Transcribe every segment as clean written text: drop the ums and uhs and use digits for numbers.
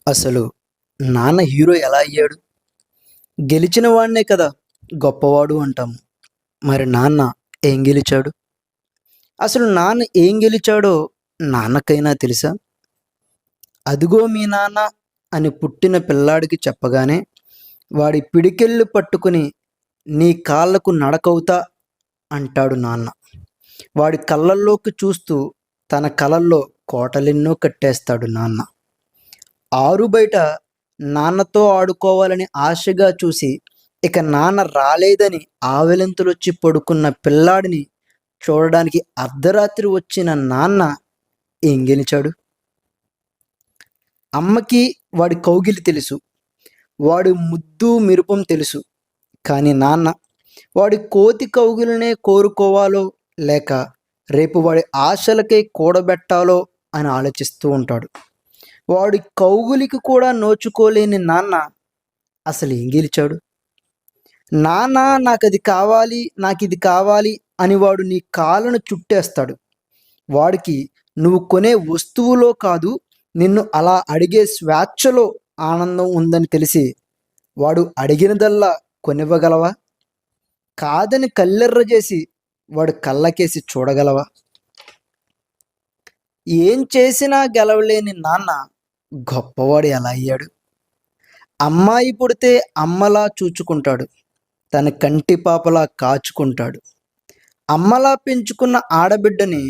అసలు నాన్న హీరో ఎలా అయ్యాడు? గెలిచిన వాడినే కదా గొప్పవాడు అంటాము. మరి నాన్న ఏం గెలిచాడు? అసలు నాన్న ఏం గెలిచాడో నాన్నకైనా తెలుసా? అదిగో మీ నాన్న అని పుట్టిన పిల్లాడికి చెప్పగానే వాడి పిడికెళ్ళు పట్టుకుని నీ కాళ్ళకు నడకవుతా అంటాడు నాన్న. వాడి కళ్ళల్లోకి చూస్తూ తన కలల్లో కోటలెన్నో కట్టేస్తాడు నాన్న. ఆరు బయట నాన్నతో ఆడుకోవాలని ఆశగా చూసి ఇక నాన్న రాలేదని ఆవెలింతలొచ్చి పడుకున్న పిల్లాడిని చూడడానికి అర్ధరాత్రి వచ్చిన నాన్న ఏం గెలిచాడు? అమ్మకి వాడి కౌగిలి తెలుసు, వాడి ముద్దు మెరుపం తెలుసు. కానీ నాన్న వాడి కోతి కౌగిలినే కోరుకోవాలో లేక రేపు వాడి ఆశలకై కూడబెట్టాలో అని ఆలోచిస్తూ ఉంటాడు. వాడి కౌగులికి కూడా నోచుకోలేని నాన్న అసలు ఏం గెలిచాడు? నాన్న నాకది కావాలి, నాకిది కావాలి అని వాడు నీ కాళ్ళను చుట్టేస్తాడు. వాడికి నువ్వు కొనే వస్తువులో కాదు, నిన్ను అలా అడిగే స్వేచ్ఛలో ఆనందం ఉందని తెలిసి వాడు అడిగినదల్లా కొనివ్వగలవా? కాదని కళ్ళెర్ర చేసి వాడు కళ్ళకేసి చూడగలవా? ఏం చేసినా గెలవలేని నాన్న గొప్పవాడు ఎలా అయ్యాడు? అమ్మాయి పుడితే అమ్మలా చూచుకుంటాడు, తన కంటి పాపలా కాచుకుంటాడు. అమ్మలా పెంచుకున్న ఆడబిడ్డని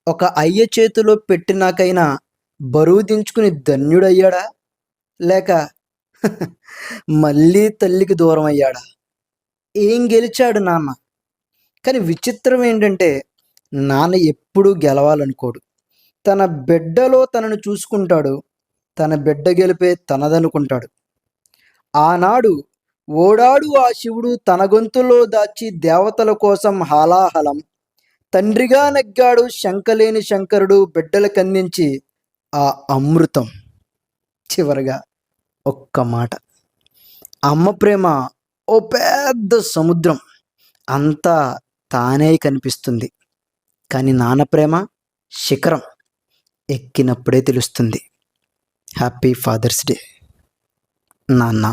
ఒక అయ్య చేతిలో పెట్టినాకైనా బరువు దించుకుని ధన్యుడయ్యాడా? లేక మళ్ళీ తల్లికి దూరం అయ్యాడా? ఏం గెలిచాడు నాన్న? కానీ విచిత్రం ఏంటంటే నాన్న ఎప్పుడూ గెలవాలనుకోడు. తన బిడ్డలో తనను చూసుకుంటాడు, తన బిడ్డ గెలిపే తనదనుకుంటాడు. ఆనాడు ఓడాడు ఆ శివుడు తన గొంతులో దాచి దేవతల కోసం హాలాహలం. తండ్రిగా నెగ్గాడు శంకలేని శంకరుడు బిడ్డలకందించి ఆ అమృతం. చివరగా ఒక్క మాట, అమ్మ ప్రేమ ఓ పెద్ద సముద్రం, అంతా తానే కనిపిస్తుంది. కానీ నాన్న ప్రేమ శిఖరం, ఎక్కినప్పుడే తెలుస్తుంది. హ్యాపీ ఫాదర్స్ డే నాన్న.